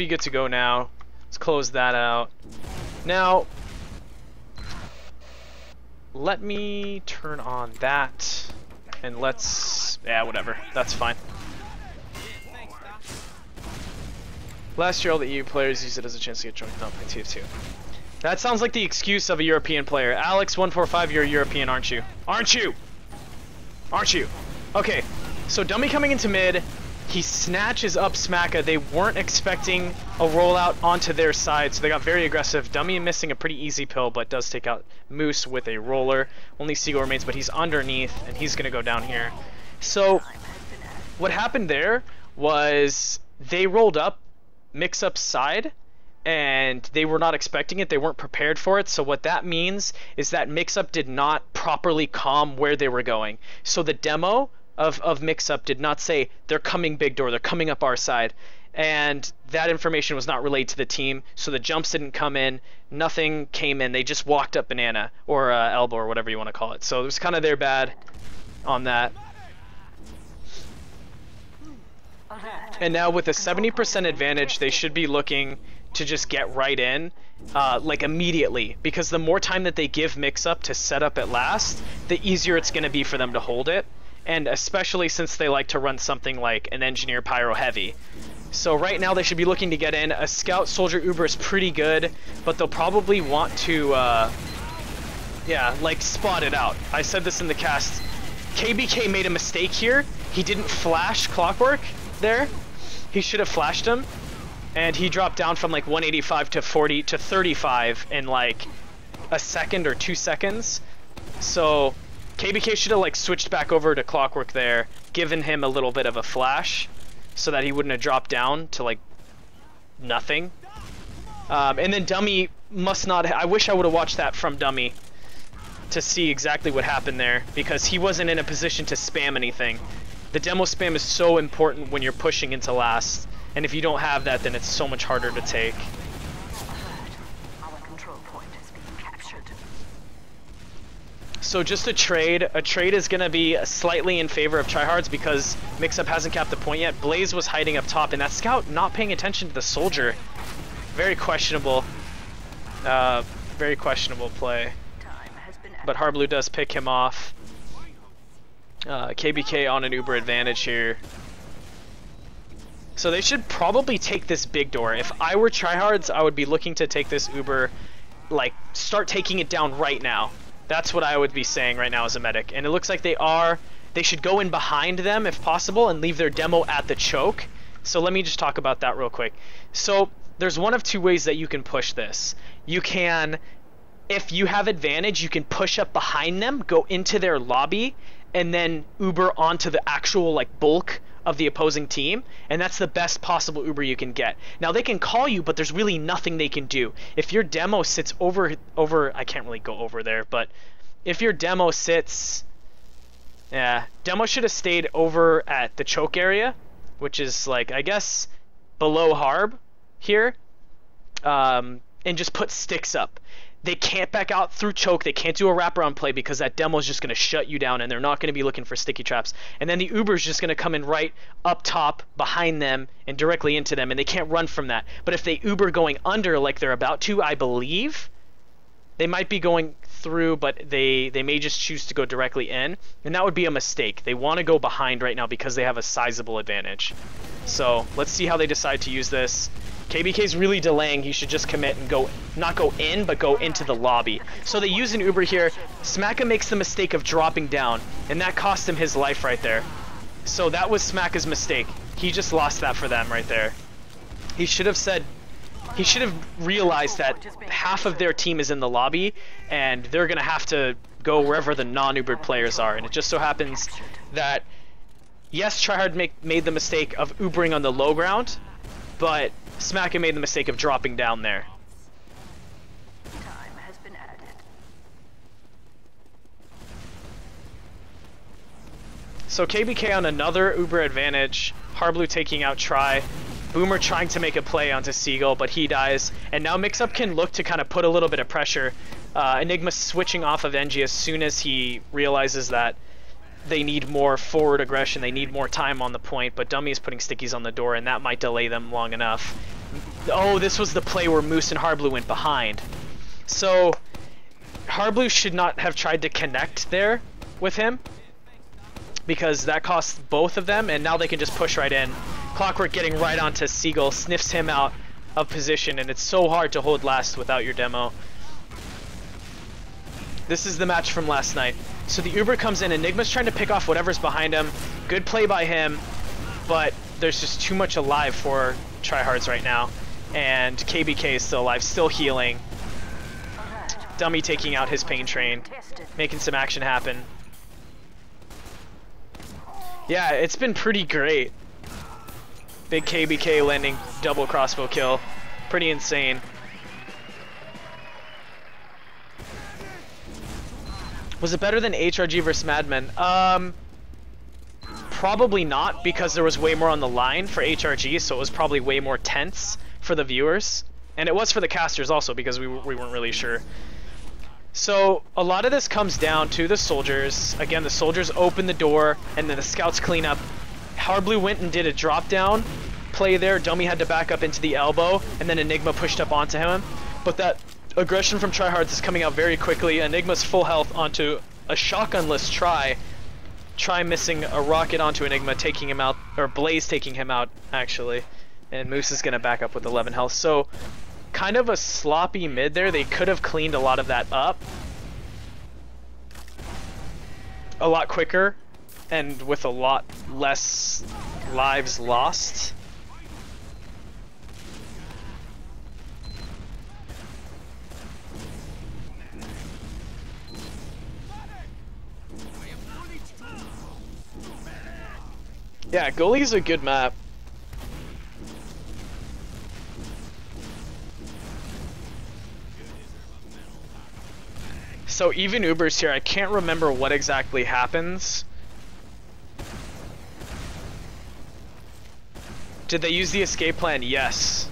be good to go now. Let's close that out. Now, let me turn on that, and let's, yeah, whatever, that's fine. Last year all the EU players used it as a chance to get joined up by TF2. That sounds like the excuse of a European player. Alex145, you're a European, aren't you? Aren't you? Aren't you? Okay, so Dummy coming into mid, he snatches up Smacka. They weren't expecting a rollout onto their side, so they got very aggressive. Dummy missing a pretty easy pill, but does take out Moose with a roller. Only Seagull remains, but he's underneath, and he's going to go down here. So what happened there was they rolled up Mix-Up's side, and they were not expecting it. They weren't prepared for it. So what that means is that Mix-Up did not properly comm where they were going. So the demo of Mix-Up did not say, they're coming big door, they're coming up our side. And that information was not relayed to the team, so the jumps didn't come in, nothing came in, they just walked up banana, or elbow, or whatever you want to call it. So it was kind of their bad on that. And now with a 70% advantage, they should be looking to just get right in, like immediately, because the more time that they give Mix-Up to set up at last, the easier it's going to be for them to hold it. And especially since they like to run something like an Engineer Pyro Heavy. So right now they should be looking to get in. A Scout Soldier Uber is pretty good, but they'll probably want to, yeah, like spot it out. I said this in the cast. KBK made a mistake here. He didn't flash Clockwork there. He should have flashed him. And he dropped down from like 185 to 40 to 35 in like a second or 2 seconds. So KBK should have like switched back over to Clockwork there, given him a little bit of a flash, so that he wouldn't have dropped down to like nothing. And then Dummy must not. I wish I would have watched that from Dummy to see exactly what happened there, because he wasn't in a position to spam anything. The demo spam is so important when you're pushing into last, and if you don't have that, then it's so much harder to take. So just a trade is going to be slightly in favor of trihards because Mix-Up hasn't capped the point yet. Blaze was hiding up top, and that Scout not paying attention to the Soldier. Very questionable play. But Harblu does pick him off. KBK on an Uber advantage here. So they should probably take this big door. If I were trihards, I would be looking to take this Uber, like, start taking it down right now. That's what I would be saying right now as a medic. And it looks like they are. They should go in behind them if possible and leave their demo at the choke. So let me just talk about that real quick. So there's one of two ways that you can push this. You can, if you have advantage, you can push up behind them, go into their lobby, and then Uber onto the actual like bulk of the opposing team, and that's the best possible Uber you can get. Now they can call you, but there's really nothing they can do. If your demo sits over I can't really go over there, but if your demo sits, yeah, demo should have stayed over at the choke area, which is like, I guess, below Harb here, and just put sticks up. They can't back out through choke. They can't do a wraparound play because that demo is just going to shut you down, and they're not going to be looking for sticky traps. And then the Uber is just going to come in right up top behind them and directly into them, and they can't run from that. But if they Uber going under like they're about to, I believe, they might be going through, but they may just choose to go directly in, and that would be a mistake. They want to go behind right now because they have a sizable advantage. So let's see how they decide to use this. KBK's really delaying. He should just commit and go, not go in, but go into the lobby. So they use an Uber here. Smacka makes the mistake of dropping down, and that cost him his life right there. So that was Smacka's mistake. He just lost that for them right there. He should have said, he should have realized that half of their team is in the lobby, and they're going to have to go wherever the non-Ubered players are. And it just so happens that, yes, Tryhard made the mistake of Ubering on the low ground, but Smacka made the mistake of dropping down there. Time has been added. So KBK on another Uber advantage. Harblu taking out Try. Boomer trying to make a play onto Seagull, but he dies. And now Mix-Up can look to kind of put a little bit of pressure. Enigma switching off of NG as soon as he realizes that they need more forward aggression, they need more time on the point, but Dummy is putting stickies on the door, and that might delay them long enough. Oh, this was the play where Moose and Harblu went behind. So Harblu should not have tried to connect there with him, because that costs both of them, and now they can just push right in. Clockwork getting right onto Seagull, sniffs him out of position, and it's so hard to hold last without your demo. This is the match from last night. So the Uber comes in, Enigma's trying to pick off whatever's behind him. Good play by him, but there's just too much alive for trihards right now. And KBK is still alive, still healing. Dummy taking out his pain train, making some action happen. Yeah, it's been pretty great. Big KBK landing double crossbow kill. Pretty insane. Was it better than HRG versus Madmen? Probably not, because there was way more on the line for HRG, so it was probably way more tense for the viewers. And it was for the casters also, because we weren't really sure. So a lot of this comes down to the soldiers. Again, the soldiers open the door, and then the scouts clean up. Harblu went and did a drop down play there. Dummy had to back up into the elbow, and then Enigma pushed up onto him. But that aggression from trihards is coming out very quickly. Enigma's full health onto a shotgunless Try. Try missing a rocket onto Enigma, taking him out, or Blaze taking him out, actually. And Moose is going to back up with 11 health. So kind of a sloppy mid there. They could have cleaned a lot of that up a lot quicker and with a lot less lives lost. Yeah, Goalie's a good map. So even Uber's here, I can't remember what exactly happens. Did they use the escape plan? Yes.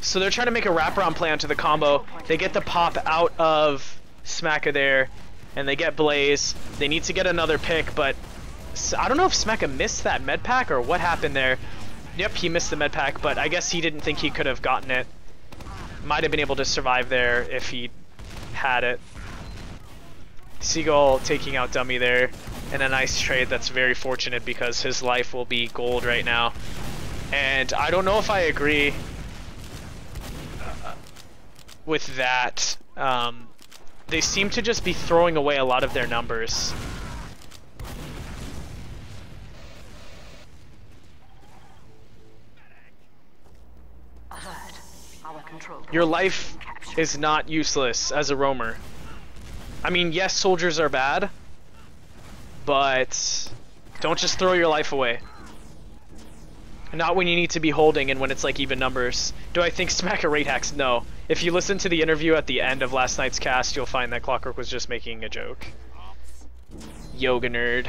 So they're trying to make a wraparound play onto the combo. They get the pop out of Smacka there, and they get Blaze. They need to get another pick, but I don't know if Smacka missed that med pack or what happened there. Yep, he missed the med pack, but I guess he didn't think he could have gotten it. Might have been able to survive there if he had it. Seagull taking out Dummy there, and a nice trade that's very fortunate because his life will be gold right now. And I don't know if I agree with that. They seem to just be throwing away a lot of their numbers. Your life is not useless as a roamer. I mean, yes, soldiers are bad, but don't just throw your life away. Not when you need to be holding and when it's like even numbers. Do I think Smacka rate hacks? No. If you listen to the interview at the end of last night's cast, you'll find that Clockwork was just making a joke. Yoga nerd.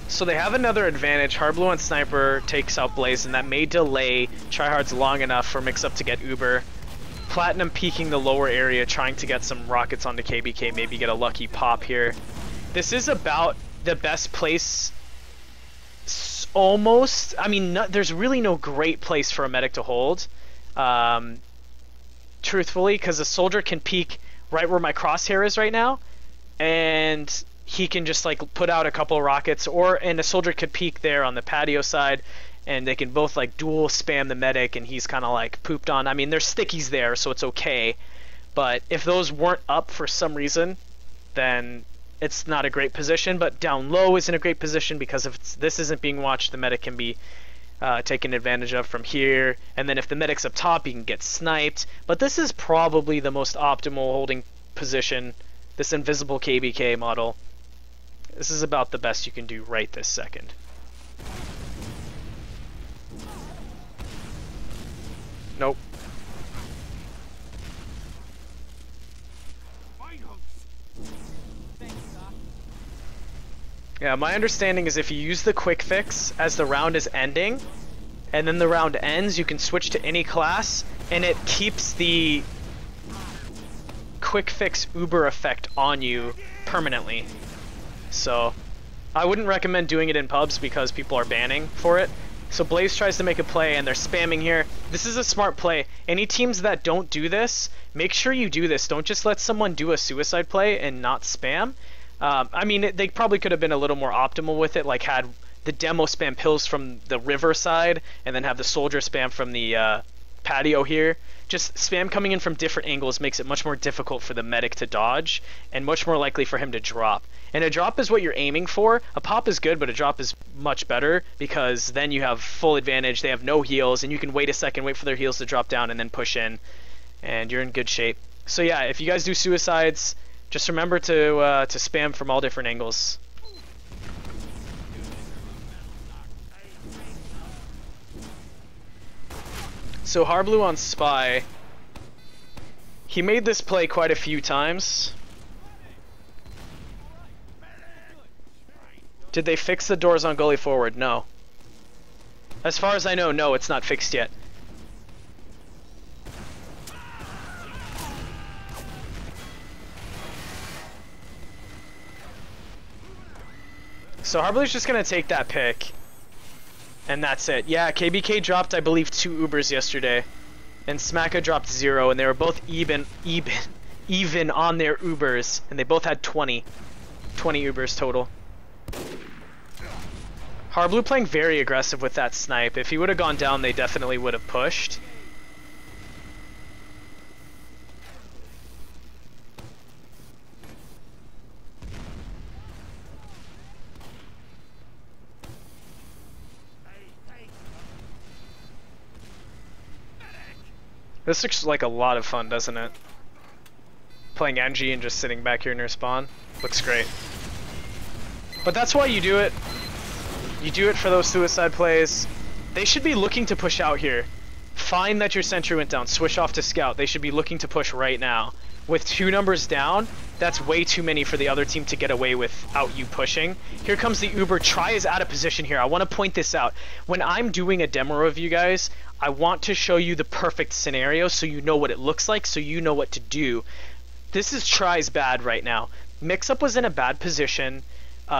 So they have another advantage. Harblu and Sniper takes out Blaze, and that may delay trihards long enough for Mix-Up to get Uber. Platinum peeking the lower area, trying to get some rockets onto KBK, maybe get a lucky pop here. This is about the best place, almost. I mean, there's really no great place for a medic to hold, truthfully, because a soldier can peek right where my crosshair is right now, and he can just like put out a couple of rockets, and a soldier could peek there on the patio side, and they can both like dual spam the medic, and he's kind of like pooped on. I mean, there's stickies there, so it's okay, but if those weren't up for some reason, then it's not a great position. But down low isn't a great position, because if this isn't being watched, the medic can be taken advantage of from here, and then if the medic's up top, he can get sniped. But this is probably the most optimal holding position, this invisible KBK model. This is about the best you can do right this second. Nope. Yeah, my understanding is if you use the quick fix as the round is ending, and then the round ends, you can switch to any class, and it keeps the quick fix Uber effect on you permanently. So I wouldn't recommend doing it in pubs because people are banning for it. So Blaze tries to make a play and they're spamming here. This is a smart play. Any teams that don't do this, make sure you do this. Don't just let someone do a suicide play and not spam. I mean, they probably could have been a little more optimal with it, like had the demo spam pills from the river side and then have the soldier spam from the patio here. Just spam coming in from different angles makes it much more difficult for the medic to dodge and much more likely for him to drop. And a drop is what you're aiming for. A pop is good, but a drop is much better because then you have full advantage. They have no heals, and you can wait a second, wait for their heals to drop down, and then push in, and you're in good shape. So yeah, if you guys do suicides, just remember to spam from all different angles. So Harblu on Spy, he made this play quite a few times. Did they fix the doors on goalie forward? No. As far as I know, no, it's not fixed yet. So Harblu's just gonna take that pick. And that's it. Yeah, KBK dropped, I believe, 2 Ubers yesterday. And Smacka dropped 0, and they were both even on their Ubers. And they both had 20 Ubers total. Harblu playing very aggressive with that snipe. If he would have gone down, they definitely would have pushed. This looks like a lot of fun, doesn't it? Playing NG and just sitting back here near spawn. Looks great. But that's why you do it. You do it for those suicide plays. They should be looking to push out here. Find that your sentry went down. Switch off to scout. They should be looking to push right now. With 2 numbers down, that's way too many for the other team to get away without you pushing. Here comes the Uber. Try is out of position here. I want to point this out. When I'm doing a demo of you guys, I want to show you the perfect scenario so you know what it looks like, so you know what to do. This is Try's bad right now. Mix-up was in a bad position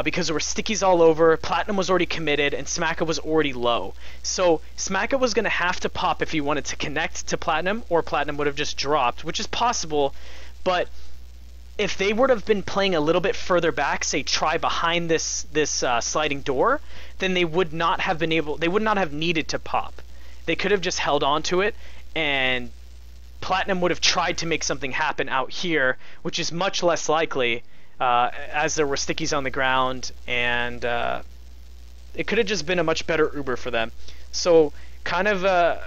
because there were stickies all over, Platinum was already committed, and Smacka was already low. So Smacka was going to have to pop if he wanted to connect to Platinum, or Platinum would have just dropped, which is possible, but if they would have been playing a little bit further back, say Try behind this sliding door, then they would not have been able, they would not have needed to pop. They could have just held on to it, and Platinum would have tried to make something happen out here, which is much less likely, as there were stickies on the ground, and it could have just been a much better Uber for them. So kind of a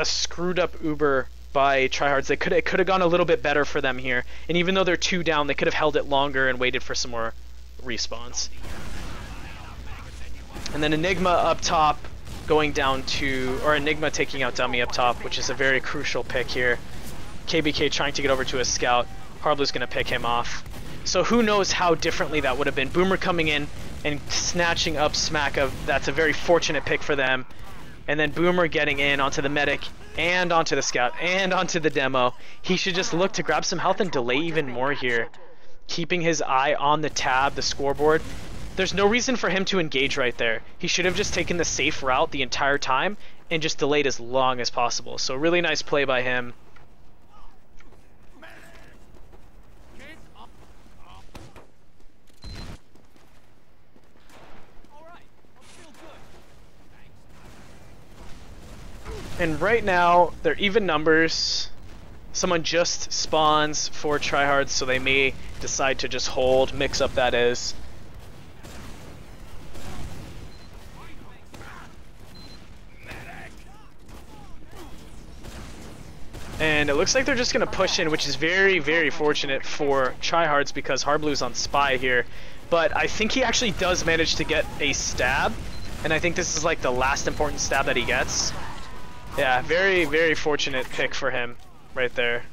screwed up Uber by trihards. It could have gone a little bit better for them here, and even though they're 2 down, they could have held it longer and waited for some more respawns. And then Enigma up top, going down to, or Enigma taking out Dummy up top, which is a very crucial pick here. KBK trying to get over to a scout. Harblu's going to pick him off. So who knows how differently that would have been. Boomer coming in and snatching up Smacka. That's a very fortunate pick for them. And then Boomer getting in onto the medic and onto the scout and onto the demo. He should just look to grab some health and delay even more here. Keeping his eye on the tab, the scoreboard. There's no reason for him to engage right there. He should have just taken the safe route the entire time and just delayed as long as possible. So really nice play by him. And right now, they're even numbers. Someone just spawns for trihards, so they may decide to just hold, mix up that is. And it looks like they're just going to push in, which is very, very fortunate for trihards because Harblu's on Spy here. But I think he actually does manage to get a stab, and I think this is like the last important stab that he gets. Yeah, very, very fortunate pick for him right there.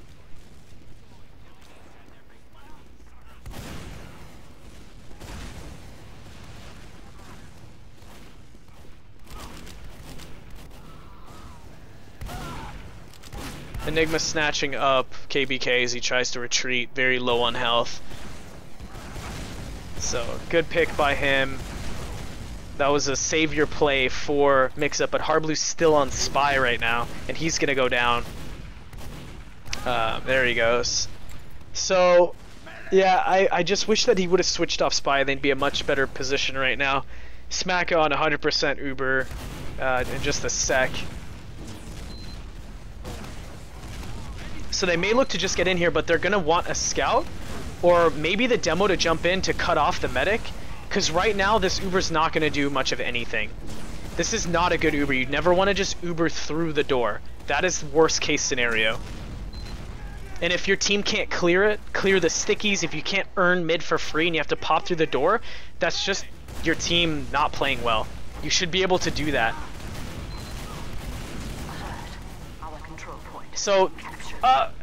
Enigma snatching up KBK as he tries to retreat, very low on health. So, good pick by him. That was a savior play for Mix-Up, but Harblu's still on Spy right now, and he's going to go down. There he goes. So, yeah, I just wish that he would have switched off Spy, then be a much better position right now. Smack on 100% Uber in just a sec. So they may look to just get in here, but they're going to want a scout, or maybe the demo to jump in to cut off the medic. Because right now, this Uber's not going to do much of anything. This is not a good Uber. You never want to just Uber through the door. That is the worst case scenario. And if your team can't clear it, clear the stickies, if you can't earn mid for free and you have to pop through the door, that's just your team not playing well. You should be able to do that. So,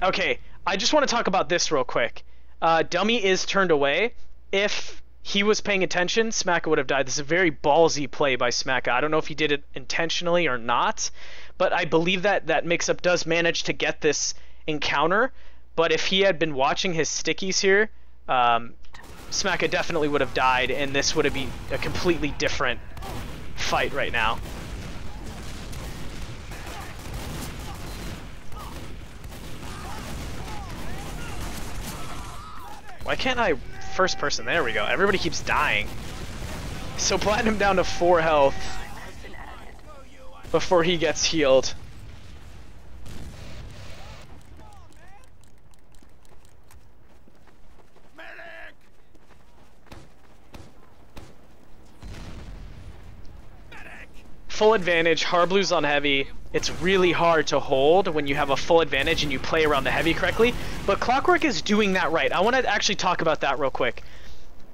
okay, I just want to talk about this real quick. Dummy is turned away. If he was paying attention, Smacka would have died. This is a very ballsy play by Smacka. I don't know if he did it intentionally or not, but I believe that Mix-Up does manage to get this encounter. But if he had been watching his stickies here, Smacka definitely would have died, and this would have been a completely different fight right now. Why can't I first person? There we go. Everybody keeps dying. So Platinum down to 4 health before he gets healed. Full advantage. Harblu's on heavy. It's really hard to hold when you have a full advantage and you play around the heavy correctly, but Clockwork is doing that right. I want to actually talk about that real quick.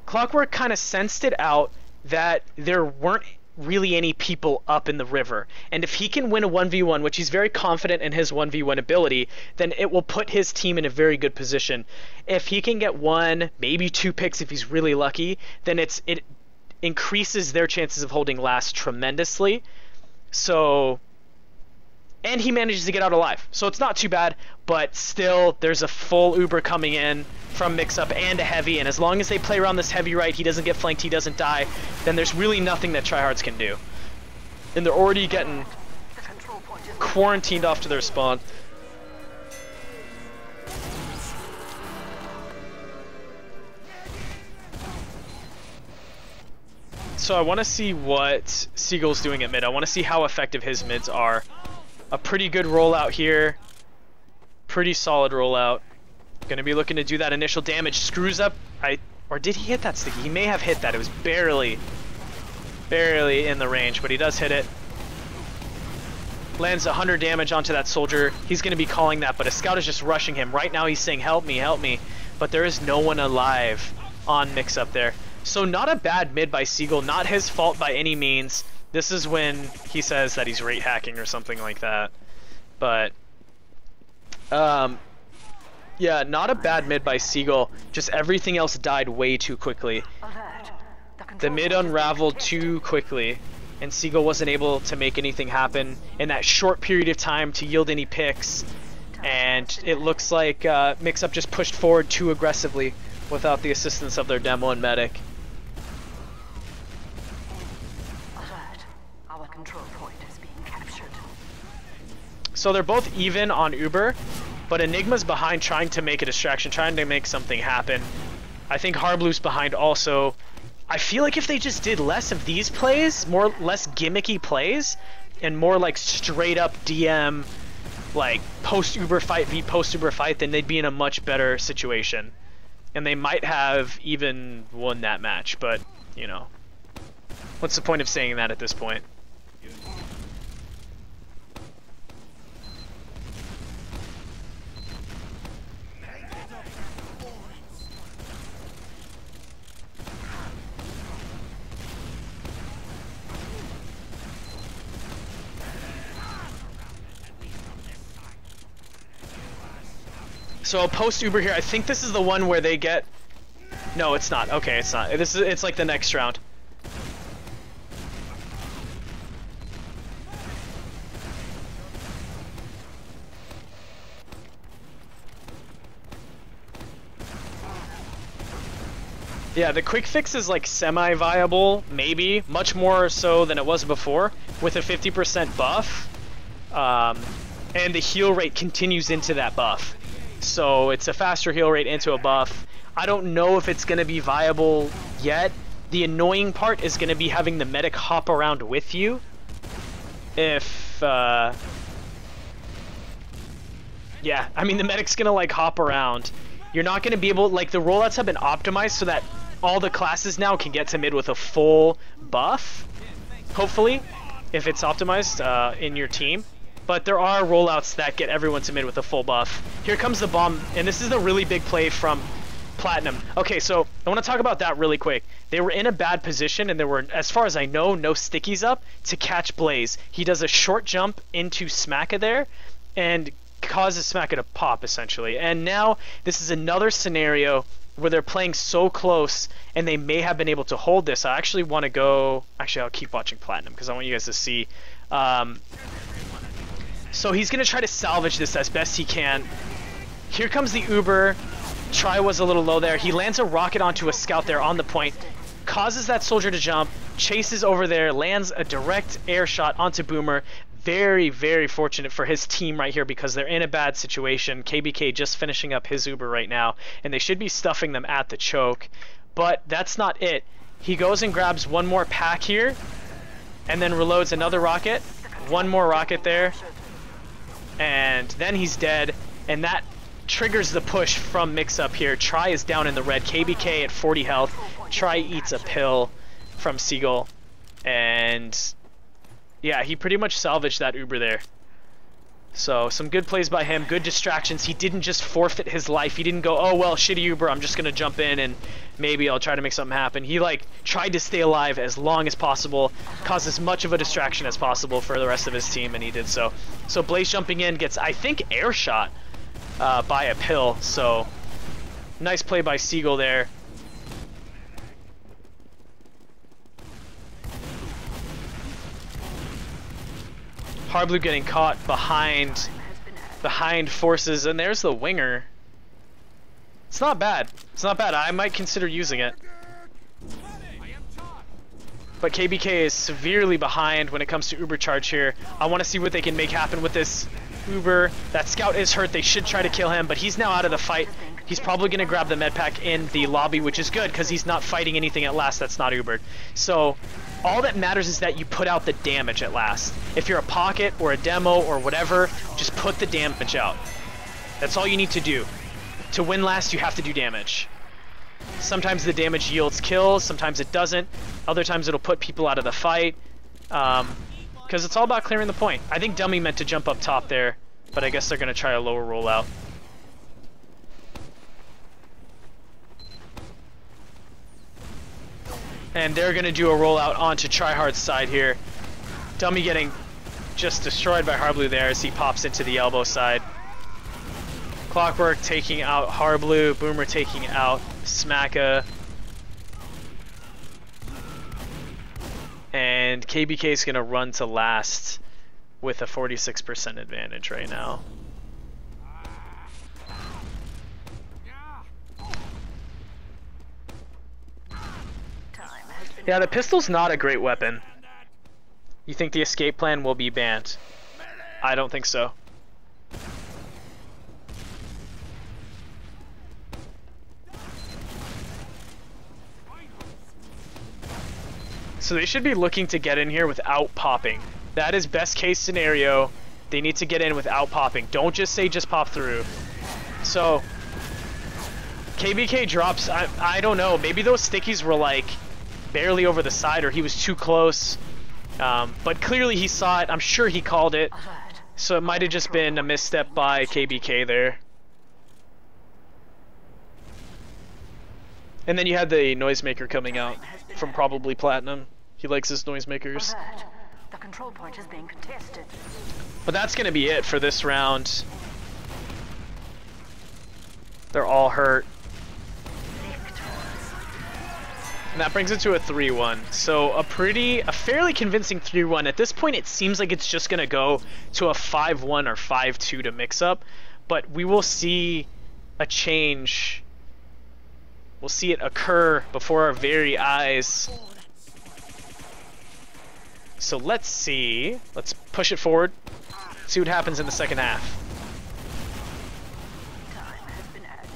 Clockwork kind of sensed it out that there weren't really any people up in the river, and if he can win a 1v1, which he's very confident in his 1v1 ability, then it will put his team in a very good position. If he can get 1, maybe 2 picks if he's really lucky, then it increases their chances of holding last tremendously. So... and he manages to get out alive. So it's not too bad, but still, there's a full Uber coming in from Mix-Up and a heavy, and as long as they play around this heavy right, he doesn't get flanked, he doesn't die, then there's really nothing that trihards can do. And they're already getting quarantined off to their spawn. So I want to see what Seagull's doing at mid. I want to see how effective his mids are. A pretty good rollout here. Pretty solid rollout. Gonna be looking to do that initial damage. Screws up. Or did he hit that sticky? He may have hit that. It was barely in the range, but he does hit it. Lands 100 damage onto that soldier. He's gonna be calling that, but a scout is just rushing him. Right now he's saying, help me, help me. But there is no one alive on Mix-Up there. So not a bad mid by Seagull. Not his fault by any means. This is when he says that he's rate hacking or something like that. But, yeah, not a bad mid by Seagull. Just everything else died way too quickly. The mid unraveled too quickly, and Seagull wasn't able to make anything happen in that short period of time to yield any picks. And it looks like Mix-Up just pushed forward too aggressively without the assistance of their demo and medic. So they're both even on Uber, but Enigma's behind trying to make a distraction, trying to make something happen. I think Harblu's behind also. I feel like if they just did less of these plays, less gimmicky plays, and more like straight up DM, like post-Uber fight v post-Uber fight, then they'd be in a much better situation. And they might have even won that match, but, you know, what's the point of saying that at this point? So post Uber here, I think this is the one where they get... No, it's not. Okay, it's not. It's like the next round. Yeah, the quick fix is like semi-viable, maybe, much more so than it was before, with a 50% buff, and the heal rate continues into that buff. So it's a faster heal rate into a buff. I don't know if it's going to be viable yet. The annoying part is going to be having the medic hop around with you. If, yeah, I mean, the medic's going to like hop around. You're not going to be able, like, the rollouts have been optimized so that all the classes now can get to mid with a full buff, hopefully, if it's optimized in your team. But there are rollouts that get everyone to mid with a full buff. Here comes the bomb, and this is a really big play from Platinum. Okay, so I want to talk about that really quick. They were in a bad position, and there were, as far as I know, no stickies up to catch Blaze. He does a short jump into Smacka there, and causes Smacka to pop, essentially. And now this is another scenario where they're playing so close, and they may have been able to hold this. I actually want to go... Actually, I'll keep watching Platinum, because I want you guys to see. So he's going to try to salvage this as best he can. Here comes the Uber. Try was a little low there. He lands a rocket onto a scout there on the point, causes that soldier to jump, chases over there, lands a direct air shot onto Boomer. Very, very fortunate for his team right here because they're in a bad situation. KBK just finishing up his Uber right now, and they should be stuffing them at the choke. But that's not it. He goes and grabs one more pack here, and then reloads another rocket. One more rocket there, and then he's dead, and that triggers the push from Mix-Up here. Try is down in the red. KBK at 40 health. Try eats a pill from Seagull, and yeah, he pretty much salvaged that Uber there. So some good plays by him, good distractions. He didn't just forfeit his life. He didn't go, oh well, shitty Uber, I'm just gonna jump in and maybe I'll try to make something happen. He like tried to stay alive as long as possible, cause as much of a distraction as possible for the rest of his team, and he did so. So Blaze jumping in gets, I think, air shot by a pill. So nice play by Seagull there. Harblu getting caught behind forces, and there's the winger. It's not bad. It's not bad. I might consider using it. But KBK is severely behind when it comes to Uber charge here. I want to see what they can make happen with this Uber. That scout is hurt. They should try to kill him, but he's now out of the fight. He's probably going to grab the med pack in the lobby, which is good because he's not fighting anything at last that's not Ubered. So all that matters is that you put out the damage at last. If you're a pocket or a demo or whatever, just put the damage out. That's all you need to do. To win last, you have to do damage. Sometimes the damage yields kills, sometimes it doesn't. Other times it'll put people out of the fight. Because it's all about clearing the point. I think Dummy meant to jump up top there, but I guess they're going to try a lower rollout. And they're going to do a rollout onto Tryhard's side here. Dummy getting just destroyed by Harblu there as he pops into the elbow side. Clockwork taking out Harblu, Boomer taking out Smacka. And KBK is going to run to last with a 46% advantage right now. Yeah, the pistol's not a great weapon. You think the escape plan will be banned? I don't think so. So they should be looking to get in here without popping. That is best case scenario. They need to get in without popping. Don't just say just pop through. So KBK drops, I don't know, maybe those stickies were like barely over the side or he was too close. But clearly he saw it. I'm sure he called it. So it might have just been a misstep by KBK there. And then you had the noisemaker coming out from probably Platinum. He likes his noisemakers. The control point is being contested. But that's going to be it for this round. They're all hurt. And that brings it to a 3-1. So a fairly convincing 3-1. At this point, it seems like it's just going to go to a 5-1 or 5-2 to mix up. But we will see a change We'll see it occur before our very eyes. So let's see. Let's push it forward. See what happens in the second half. Time has been added.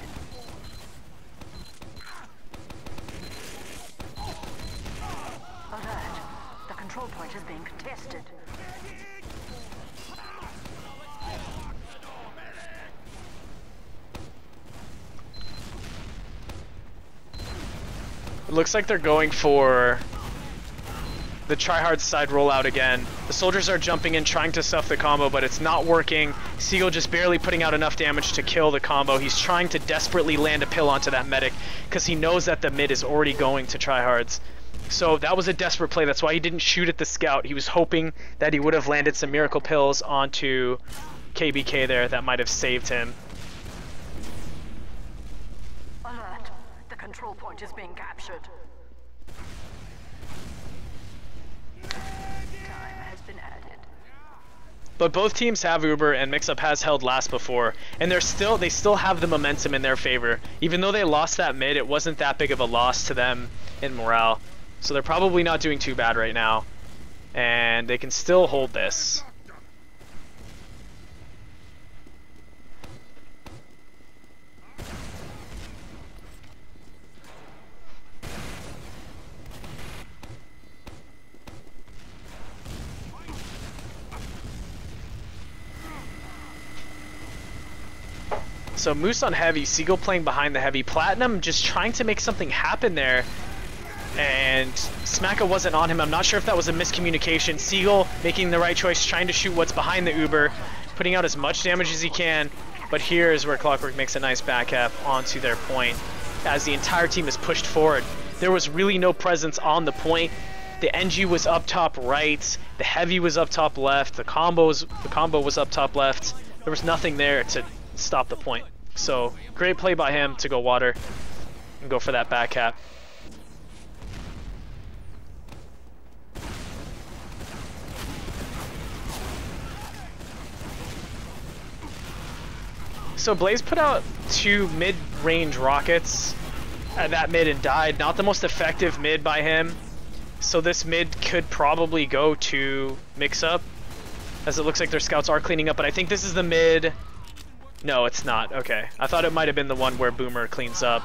Alert. The control point is being contested. It looks like they're going for the trihards side rollout again. The soldiers are jumping in, trying to stuff the combo, but it's not working. Seagull just barely putting out enough damage to kill the combo. He's trying to desperately land a pill onto that medic because he knows that the mid is already going to trihards. So that was a desperate play. That's why he didn't shoot at the scout. He was hoping that he would have landed some miracle pills onto KBK there. That might have saved him. Alert. The control point is being captured. Time has been added. But both teams have Uber, and Mixup has held last before, and they still have the momentum in their favor. Even though they lost that mid, it wasn't that big of a loss to them in morale. So they're probably not doing too bad right now, and they can still hold this. So Moose on heavy, Seagull playing behind the heavy, Platinum just trying to make something happen there, and Smacka wasn't on him. I'm not sure if that was a miscommunication. Seagull making the right choice, trying to shoot what's behind the Uber, putting out as much damage as he can, but here is where Clockwork makes a nice back half onto their point as the entire team is pushed forward. There was really no presence on the point. The NG was up top right, the heavy was up top left, the combo was up top left. There was nothing there to stop the point. So great play by him to go water and go for that back cap. So Blaze put out 2 mid-range rockets at that mid and died. Not the most effective mid by him. So this mid could probably go to Mix-Up, as it looks like their scouts are cleaning up, but I think this is the mid. No, it's not. Okay. I thought it might have been the one where Boomer cleans up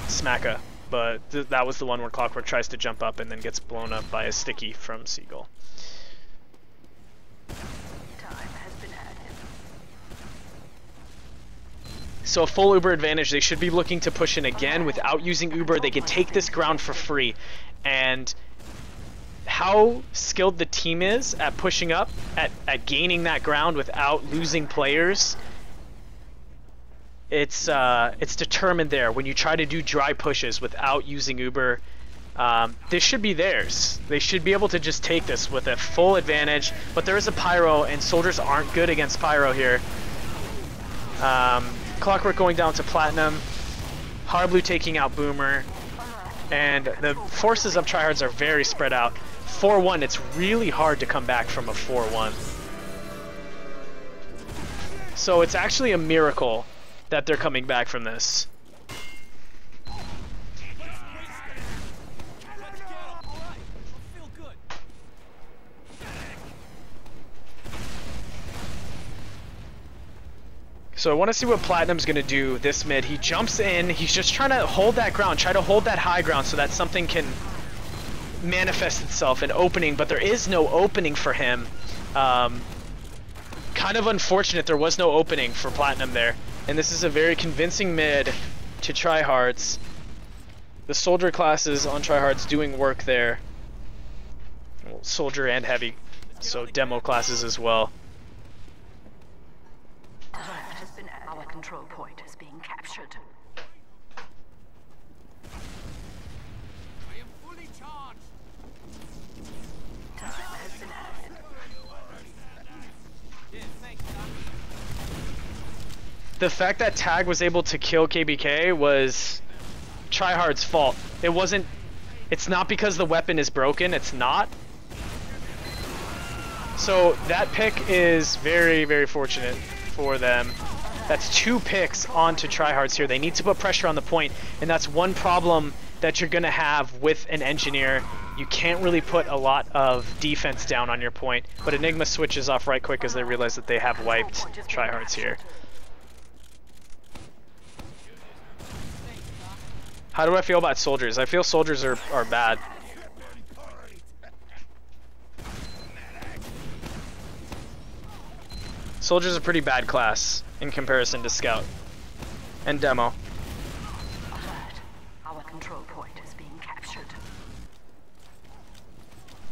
Smacka, but that was the one where Clockwork tries to jump up and then gets blown up by a sticky from Seagull. Time has been added. So a full Uber advantage. They should be looking to push in again without using Uber. They can take this ground for free. And how skilled the team is at pushing up, at gaining that ground without losing players, it's determined there. When you try to do dry pushes without using Uber, this should be theirs. They should be able to just take this with a full advantage, but there is a Pyro, and soldiers aren't good against Pyro here. Clockwork going down to Platinum, Harblue taking out Boomer, and the forces of trihards are very spread out. 4-1, it's really hard to come back from a 4-1. So it's actually a miracle that they're coming back from this. So I want to see what Platinum's going to do this mid. He jumps in, he's just trying to hold that ground, try to hold that high ground so that something can manifest itself, an opening, but there is no opening for him. Kind of unfortunate there was no opening for Platinum there. And this is a very convincing mid to trihards. The soldier classes on trihards doing work there. Well, soldier and heavy, so demo classes as well. Our control point is being captured. I am fully charged. Time has been added. Yeah, thanks, Doc. The fact that Tag was able to kill KBK was tryhard's fault. It's not because the weapon is broken, it's not. So that pick is very, very fortunate for them. That's 2 picks onto trihards here. They need to put pressure on the point, and that's one problem that you're gonna have with an engineer. You can't really put a lot of defense down on your point, but Enigma switches off right quick as they realize that they have wiped trihards here. How do I feel about soldiers? I feel soldiers are bad. Soldier's a pretty bad class in comparison to Scout and Demo. Alert. Our control point is being captured.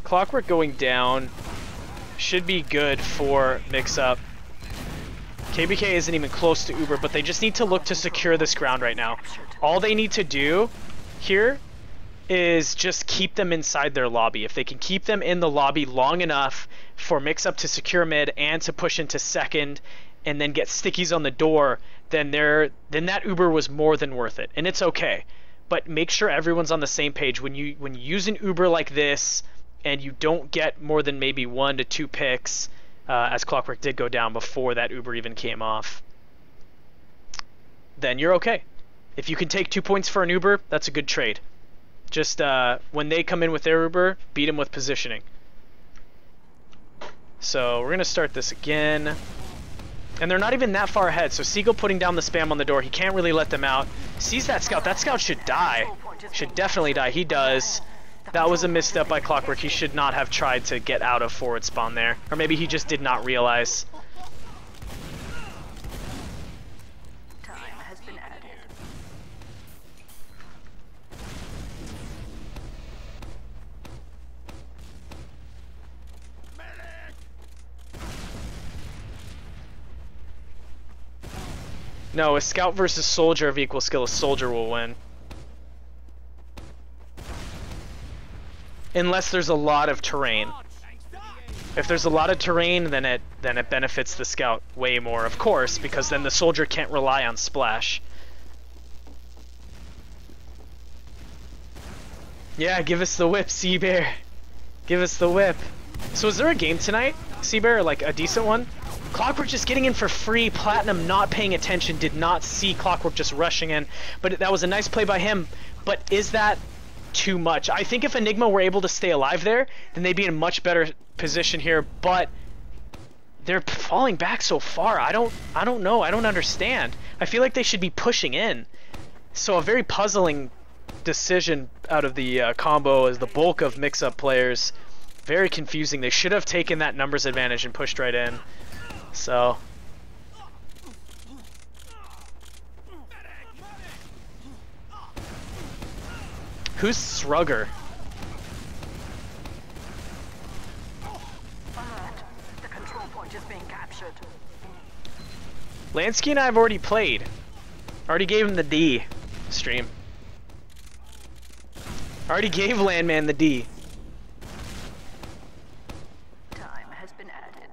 Clockwork going down should be good for mix-up. KBK isn't even close to Uber, but they just need to look to secure this ground right now. All they need to do here is just keep them inside their lobby. If they can keep them in the lobby long enough for mix-up to secure mid and to push into second and then get stickies on the door, then that Uber was more than worth it. And it's okay. But make sure everyone's on the same page. When you use an Uber like this and you don't get more than maybe 1 to 2 picks, as Clockwork did go down before that Uber even came off, then you're okay. If you can take 2 points for an Uber, that's a good trade. Just when they come in with their Uber, beat them with positioning. So we're going to start this again. And they're not even that far ahead, so Seagull putting down the spam on the door. He can't really let them out. Sees that Scout. That Scout should die. Should definitely die. He does. That was a misstep by Clockwork. He should not have tried to get out of forward spawn there. Or maybe he just did not realize. Time has been added. No, a Scout versus Soldier of equal skill, a Soldier will win. Unless there's a lot of terrain. If there's a lot of terrain, then it benefits the Scout way more, of course, because then the Soldier can't rely on splash. Yeah, give us the whip, Seabear. Give us the whip. So is there a game tonight, Seabear? Like a decent one? Clockwork just getting in for free. Platinum not paying attention, did not see Clockwork just rushing in. But that was a nice play by him. But is that too much? I think if Enigma were able to stay alive there, then they'd be in a much better position here. But they're falling back so far. I don't know. I don't understand. I feel like they should be pushing in. So a very puzzling decision out of the combo as the bulk of mix-up players. Very confusing. They should have taken that numbers advantage and pushed right in. So who's Srugger? Alert. The control point is being captured. Lansky and I have already played. Already gave him the D stream. Already gave Landman the D. Time has been added.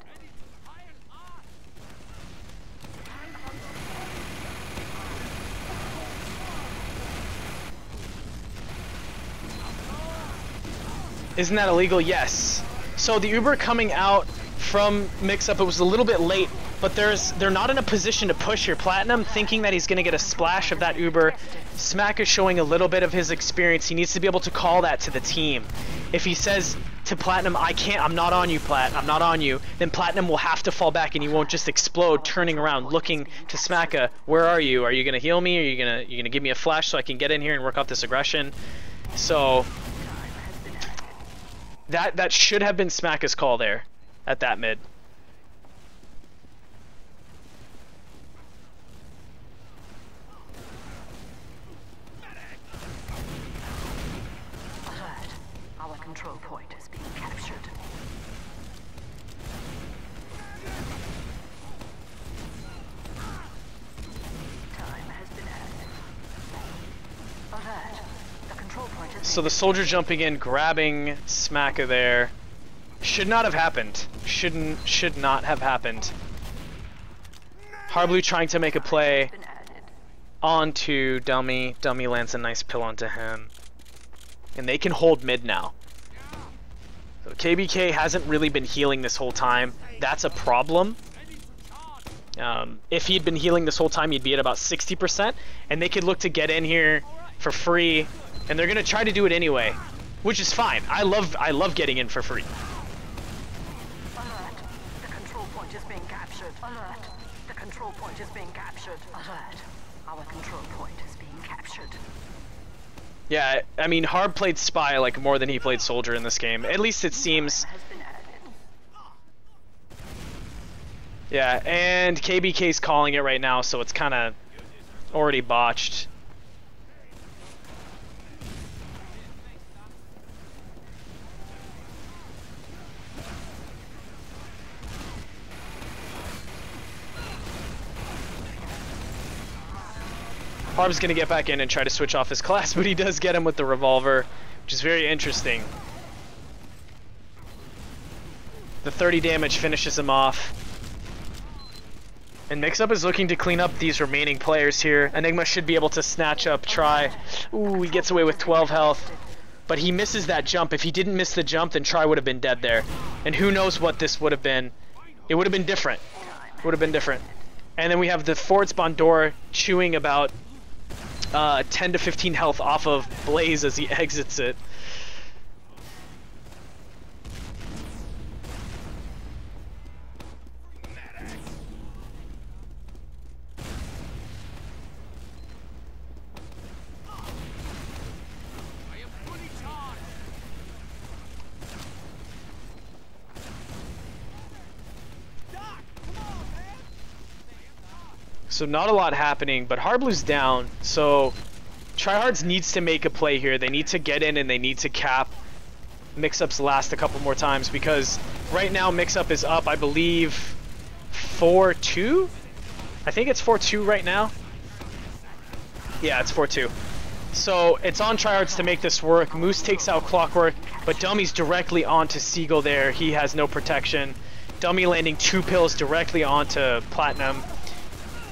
Isn't that illegal? Yes. So the Uber coming out from mix-up, it was a little bit late, but they're not in a position to push here. Platinum thinking that he's going to get a splash of that Uber. Smack is showing a little bit of his experience. He needs to be able to call that to the team. If he says to Platinum, I'm not on you, Plat, I'm not on you, then Platinum will have to fall back and he won't just explode turning around looking to Smacka. Where are you? Are you going to heal me? Are you going to give me a flash so I can get in here and work out this aggression? So that should have been Smacka's call there at that mid. Alert. Our control point is being captured. Time has been added. Alert. The control point is So the Soldier jumping in, grabbing Smacka there. Should not have happened. Should not have happened. Harblue trying to make a play been added. onto Dummy. Dummy lands a nice pill onto him. And they can hold mid now. So KBK hasn't really been healing this whole time. That's a problem. If he'd been healing this whole time, he'd be at about 60%, and they could look to get in here for free, and they're gonna try to do it anyway, which is fine. I love getting in for free. Alert. The control point is being captured. Alert. The control point is being captured. Alert. Our control point is being captured. Yeah, I mean, Harb played Spy like more than he played Soldier in this game. At least it seems. Has been added. Yeah, and KBK's calling it right now, so it's kind of already botched. Harb's gonna get back in and try to switch off his class, but he does get him with the revolver, which is very interesting. The 30 damage finishes him off. And Mix-Up is looking to clean up these remaining players here. Enigma should be able to snatch up Try. Ooh, he gets away with 12 health. But he misses that jump. If he didn't miss the jump, then Try would have been dead there. And who knows what this would have been. It would have been different. It would have been different. And then we have the forward spawn door chewing about 10 to 15 health off of Blaze as he exits it. So not a lot happening, but Harblue's down, so trihards needs to make a play here. They need to get in and they need to cap Mix-Up's last a couple more times, because right now Mix-Up is up, I believe, 4-2? I think it's 4-2 right now. Yeah, it's 4-2. So it's on trihards to make this work. Moose takes out Clockwork, but Dummy's directly onto Seagull there. He has no protection. Dummy landing 2 pills directly onto Platinum.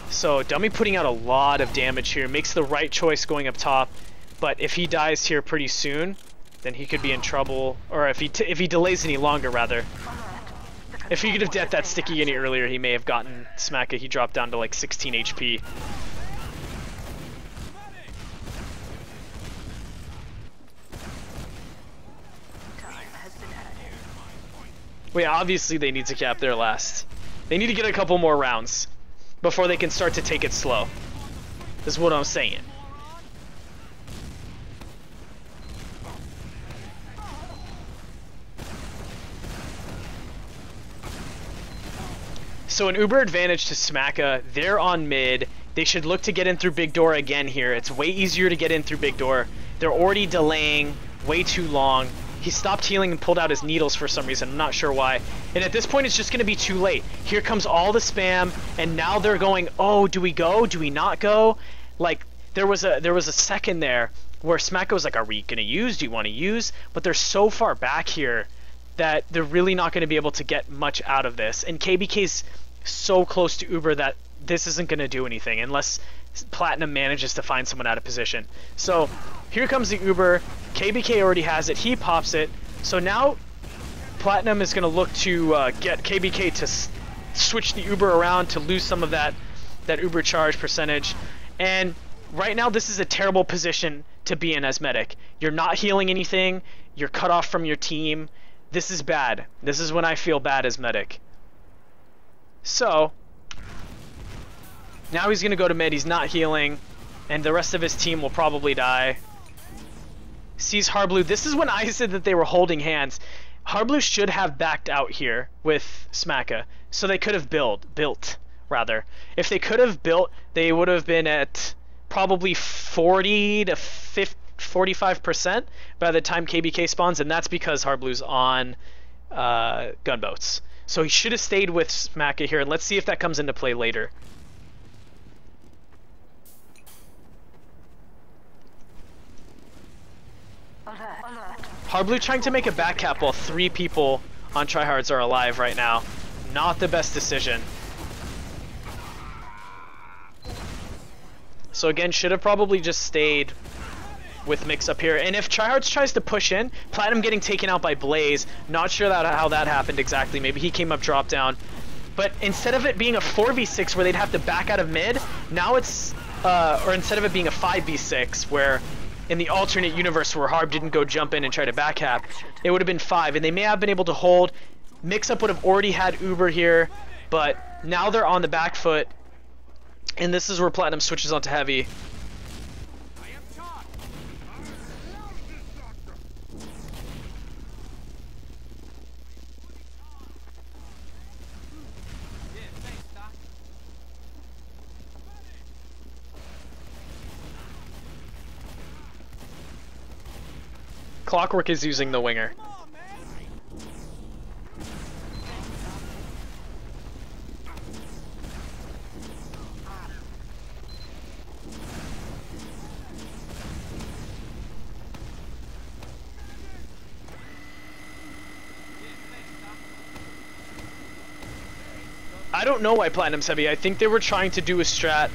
So Dummy putting out a lot of damage here, makes the right choice going up top, but if he dies here pretty soon, then he could be in trouble, or if he delays any longer rather. If he could have death that sticky any earlier, he may have gotten Smacka. He dropped down to like 16 HP. Well, yeah, obviously they need to cap their last. They need to get a couple more rounds before they can start to take it slow. This is what I'm saying. So an Uber advantage to Smacka. They're on mid. They should look to get in through Big Door again here. It's way easier to get in through Big Door. They're already delaying way too long. He stopped healing and pulled out his needles for some reason. I'm not sure why. And at this point, it's just going to be too late. Here comes all the spam, and now they're going, oh, do we go? Do we not go? Like, there was a second there where Smacka was like, are we going to use? Do you want to use? But they're so far back here that they're really not going to be able to get much out of this. And KBK's so close to Uber that this isn't going to do anything unless Platinum manages to find someone out of position. So here comes the Uber. KBK already has it. He pops it. So now Platinum is going to look to get KBK to switch the Uber around to lose some of that Uber charge percentage. And right now this is a terrible position to be in as medic. You're not healing anything. You're cut off from your team. This is bad. This is when I feel bad as medic. So now he's going to go to mid. He's not healing, and the rest of his team will probably die. Sees Harblue. This is when I said that they were holding hands. Harblue should have backed out here with Smacka, so they could have built rather. If they could have built, they would have been at probably 40 to 45% by the time KBK spawns, and that's because Harblue's on gunboats. So he should have stayed with Smacka here, and let's see if that comes into play later. Harblue trying to make a back cap while 3 people on trihards are alive right now. Not the best decision. So again, should have probably just stayed with Mix-Up here. And if trihards tries to push in, Platinum getting taken out by Blaze. Not sure how that happened exactly. Maybe he came up drop down. But instead of it being a 4v6 where they'd have to back out of mid, now it's, or instead of it being a 5v6 where in the alternate universe where Harb didn't go jump in and try to backcap, it would have been 5, and they may have been able to hold. Mix-Up would have already had Uber here, but now they're on the back foot, and this is where Platinum switches onto Heavy. I am charged. Yeah, thanks, Doc. Clockwork is using the winger. Come on, man. I don't know why Platinum's Heavy. I think they were trying to do a strat,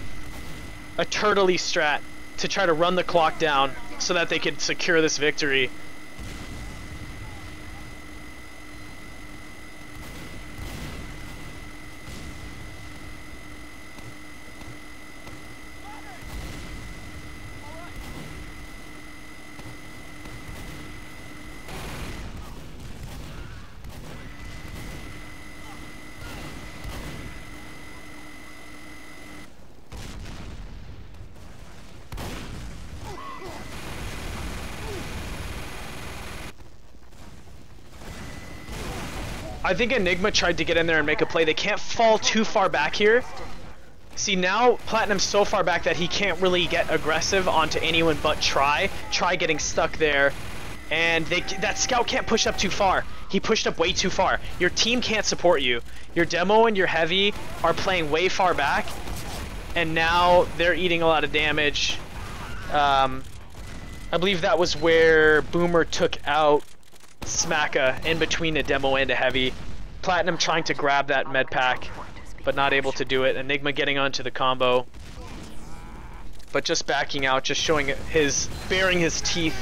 a turtley strat, to try to run the clock down so that they could secure this victory. I think Enigma tried to get in there and make a play. They can't fall too far back here. See, now Platinum's so far back that he can't really get aggressive onto anyone but Try. Try getting stuck there. And that scout can't push up too far. He pushed up way too far. Your team can't support you. Your Demo and your Heavy are playing way far back. And now they're eating a lot of damage. I believe that was where Boomer took out Smacka in between a Demo and a Heavy. Platinum trying to grab that med pack, but not able to do it. Enigma getting onto the combo, but just backing out, just showing his, baring his teeth.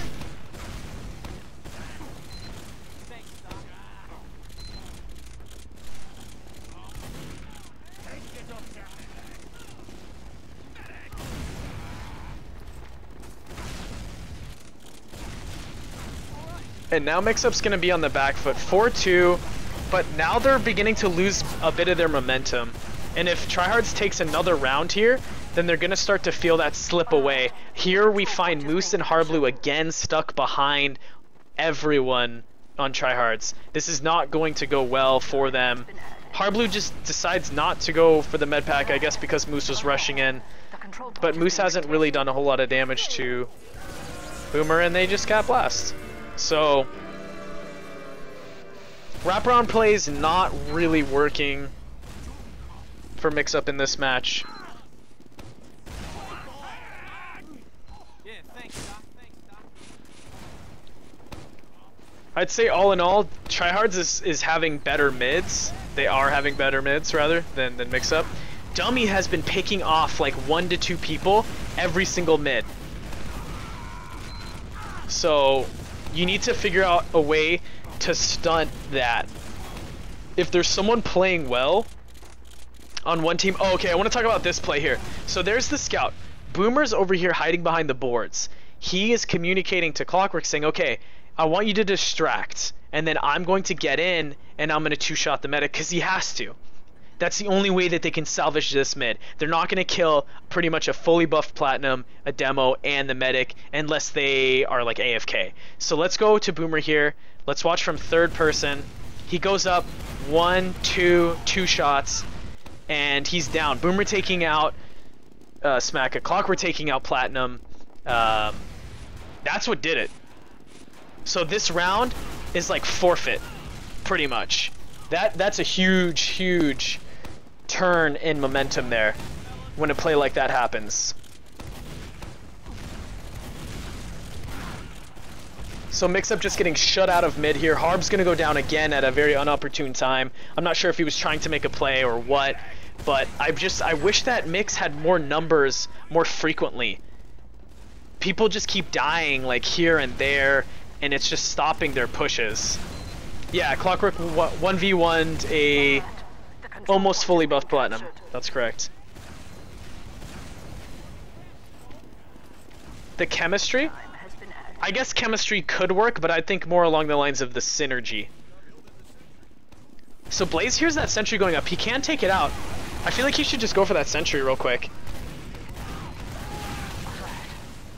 And now Mix-Up's going to be on the back foot, 4-2, but now they're beginning to lose a bit of their momentum. And if trihards takes another round here, then they're going to start to feel that slip away. Here we find Moose and Harblu again stuck behind everyone on trihards. This is not going to go well for them. Harblu just decides not to go for the med pack, I guess because Moose was rushing in. But Moose hasn't really done a whole lot of damage to Boomer, and they just got blast. So, wraparound play is not really working for Mix-Up in this match. Yeah, thanks, Doc. Thanks, Doc. I'd say all in all, trihards is having better mids. They are having better mids, rather, than Mix-Up. Dummy has been picking off like 1 to 2 people every single mid. So, you need to figure out a way to stunt that. If there's someone playing well on one team... Oh, okay, I want to talk about this play here. So there's the scout. Boomer's over here hiding behind the boards. He is communicating to Clockwork saying, okay, I want you to distract, and then I'm going to get in, and I'm going to two-shot the medic, because he has to. That's the only way that they can salvage this mid. They're not going to kill pretty much a fully buffed Platinum, a Demo, and the medic unless they are like AFK. So let's go to Boomer here. Let's watch from third person. He goes up, 1, 2 shots, and he's down. Boomer taking out Smacka. Clockwork taking out Platinum. That's what did it. So this round is like forfeit, pretty much. That's a huge turn in momentum there when a play like that happens. So Mix-Up just getting shut out of mid here. Harb's gonna go down again at a very unopportune time. I'm not sure if he was trying to make a play or what, but I wish that Mix had more numbers more frequently. People just keep dying like here and there, and it's just stopping their pushes. Yeah, Clockwork 1v1'd a almost fully buffed Platinum. That's correct. The chemistry? Time has been added. I guess chemistry could work, but I think more along the lines of the synergy. So Blaze hears that sentry going up. He can take it out. I feel like he should just go for that sentry real quick.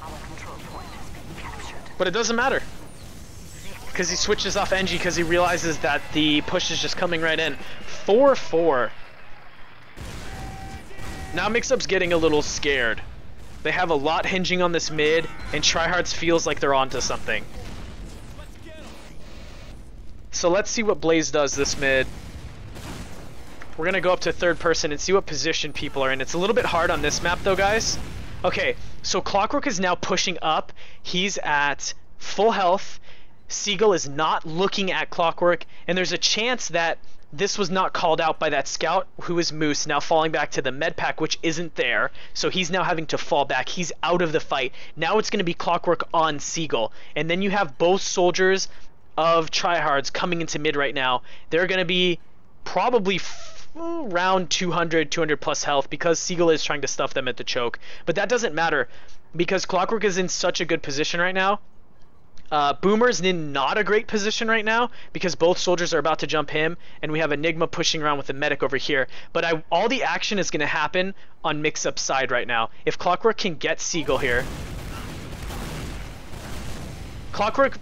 Our control point is being captured. But it doesn't matter. Because he switches off Engie because he realizes that the push is just coming right in. 4-4. Now Mix-Up's getting a little scared. They have a lot hinging on this mid, and trihards feels like they're onto something. So let's see what Blaze does this mid. We're gonna go up to third person and see what position people are in. It's a little bit hard on this map though, guys. Okay, so Clockwork is now pushing up. He's at full health. Seagull is not looking at Clockwork, and there's a chance that this was not called out by that scout who is Moose, now falling back to the med pack, which isn't there. So he's now having to fall back. He's out of the fight. Now it's going to be Clockwork on Seagull. And then you have both soldiers of trihards coming into mid right now. They're going to be probably around 200 plus health because Seagull is trying to stuff them at the choke. But that doesn't matter because Clockwork is in such a good position right now. Boomer's in not a great position right now because both soldiers are about to jump him, and we have Enigma pushing around with the medic over here. But all the action is going to happen on Mix-Up's side right now. If Clockwork can get Seagull here, Clockwork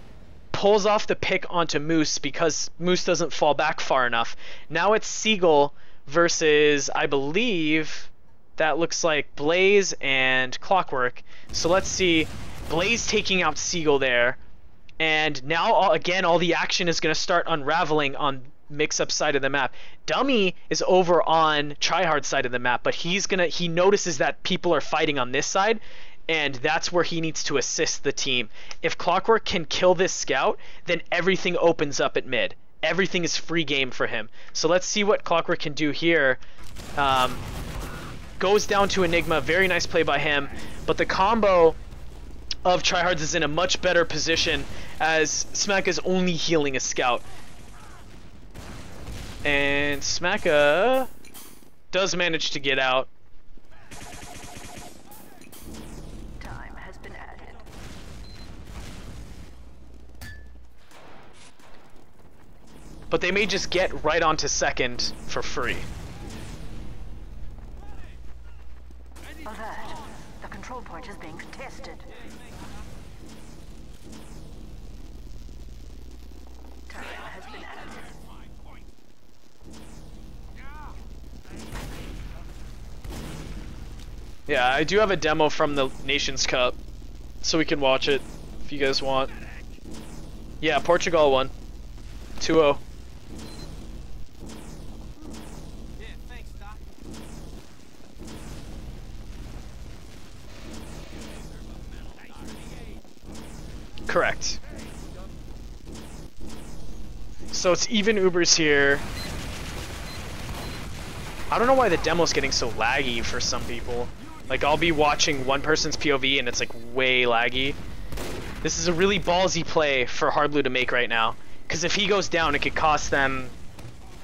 pulls off the pick onto Moose because Moose doesn't fall back far enough. Now it's Seagull versus, I believe, that looks like Blaze and Clockwork. So let's see, Blaze taking out Seagull there. And now, again, all the action is going to start unraveling on Mix-Up side of the map. Dummy is over on Tryhard side of the map, but he notices that people are fighting on this side, and that's where he needs to assist the team. If Clockwork can kill this scout, then everything opens up at mid. Everything is free game for him. So let's see what Clockwork can do here. Goes down to Enigma. Very nice play by him. But the combo of Trihards is in a much better position as Smack is only healing a scout. And Smacka does manage to get out. Time has been added. But they may just get right onto second for free. Alert. The control point is being contested. Time has been added. Yeah, I do have a demo from the Nations Cup, so we can watch it if you guys want. Yeah, Portugal won. 2-0. Yeah, thanks, Doc. Correct. So it's even Ubers here. I don't know why the demo's getting so laggy for some people. Like, I'll be watching one person's POV and it's like way laggy. This is a really ballsy play for Hard Blue to make right now. Because if he goes down, it could cost them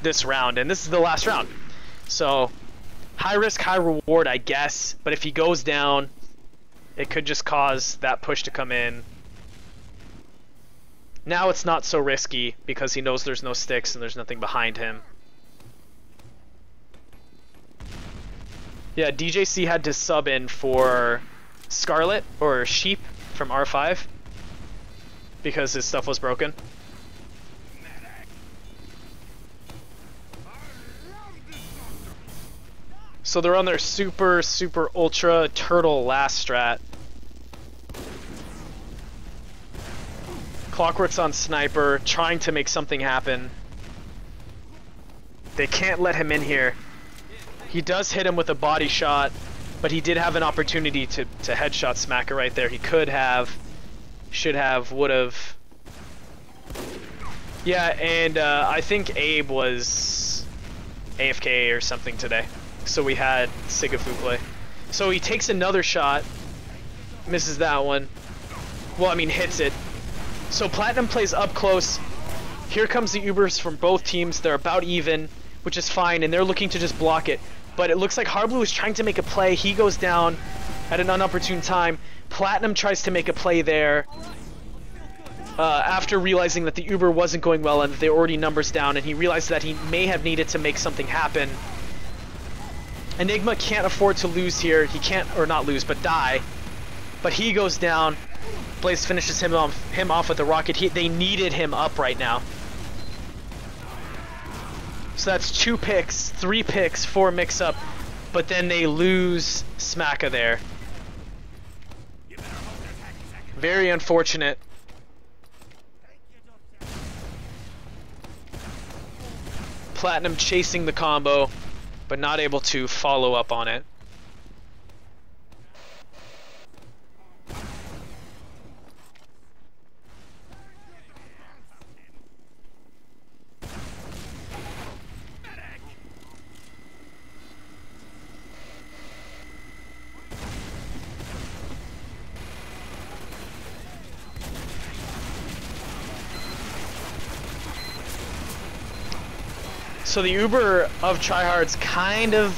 this round. And this is the last round. So, high risk, high reward, I guess. But if he goes down, it could just cause that push to come in. Now it's not so risky because he knows there's no sticks and there's nothing behind him. Yeah, DJC had to sub in for Scarlet or Sheep from R5 because his stuff was broken. So they're on their super ultra turtle last strat. Clockwork's on sniper, trying to make something happen. They can't let him in here. He does hit him with a body shot, but he did have an opportunity to headshot Smacker right there. He could have, should have, would have. Yeah, and I think Abe was AFK or something today. So we had Sigafu play. So he takes another shot, misses that one. Well, I mean, hits it. So Platinum plays up close. Here comes the Ubers from both teams. They're about even. which is fine, and they're looking to just block it. But it looks like Hardblue is trying to make a play. He goes down at an unopportune time. Platinum tries to make a play there after realizing that the Uber wasn't going well and that they were already numbers down, and he realized that he may have needed to make something happen. Enigma can't afford to lose here. He can't, or not lose, but die. But he goes down. Blaze finishes him off with a rocket. They needed him up right now. So that's 2 picks, 3 picks, 4 mix-up, but then they lose Smacka there. Very unfortunate. Platinum chasing the combo, but not able to follow up on it. So the Uber of trihards kind of,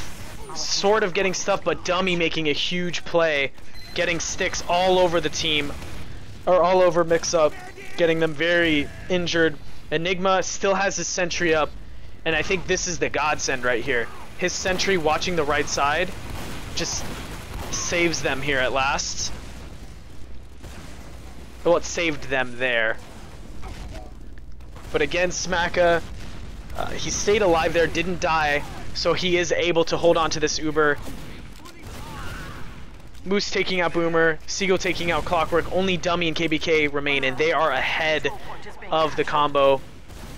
sort of getting stuff, but Dummy making a huge play, getting sticks all over the team, or all over Mix-Up, getting them very injured. Enigma still has his sentry up, and I think this is the godsend right here. His sentry watching the right side just saves them here at last. Well, it saved them there. But again, Smacka, he stayed alive there, didn't die, so he is able to hold on to this Uber. Moose taking out Boomer, Seagull taking out Clockwork, only Dummy and KBK remain, and they are ahead of the combo,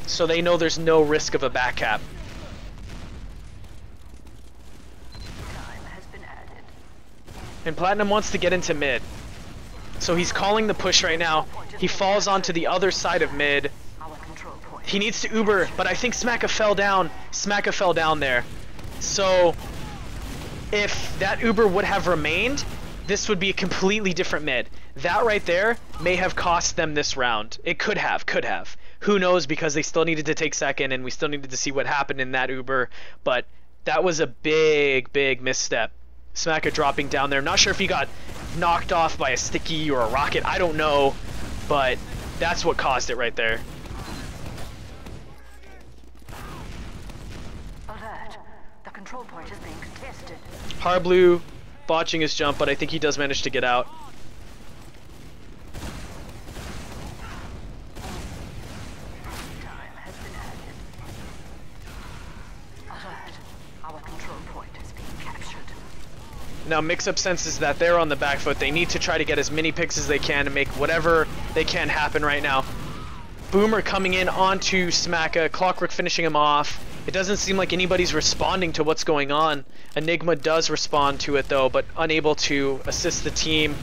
so they know there's no risk of a back cap. And Platinum wants to get into mid, so he's calling the push right now. He falls onto the other side of mid. He needs to Uber, but I think Smacka fell down. Smacka fell down there. So if that Uber would have remained, this would be a completely different mid. That right there may have cost them this round. It could have. Who knows, because they still needed to take second and we still needed to see what happened in that Uber. But that was a big, big misstep. Smacka dropping down there. Not sure if he got knocked off by a sticky or a rocket. I don't know. But that's what caused it right there. Control point is being contested. Hardblue botching his jump, but I think he does manage to get out. Time has been added. Alert. Our control point is being captured. Now Mix-Up senses that they're on the back foot. They need to try to get as many picks as they can to make whatever they can happen right now. Boomer coming in onto Smacka, Clockwork finishing him off. It doesn't seem like anybody's responding to what's going on. Enigma does respond to it though, but unable to assist the team.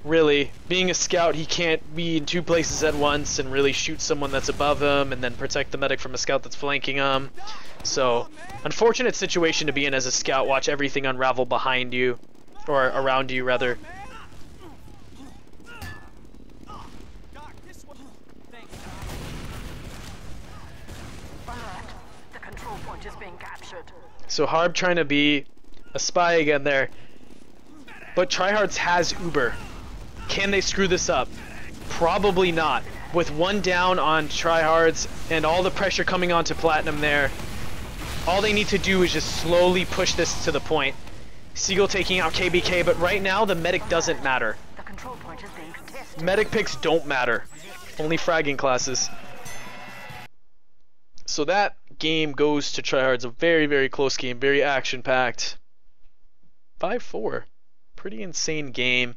Really, being a scout, he can't be in 2 places at once and really shoot someone that's above him and then protect the medic from a scout that's flanking him. So, unfortunate situation to be in as a scout. Watch everything unravel behind you, or around you rather. So Harb trying to be a spy again there. But trihards has Uber. Can they screw this up? Probably not. With 1 down on trihards and all the pressure coming onto Platinum there, all they need to do is just slowly push this to the point. Seagull taking out KBK, but right now the medic doesn't matter. The control point is being contested. Medic picks don't matter. Only fragging classes. So that game goes to trihards. A very, very close game. Very action-packed. 5-4. Pretty insane game.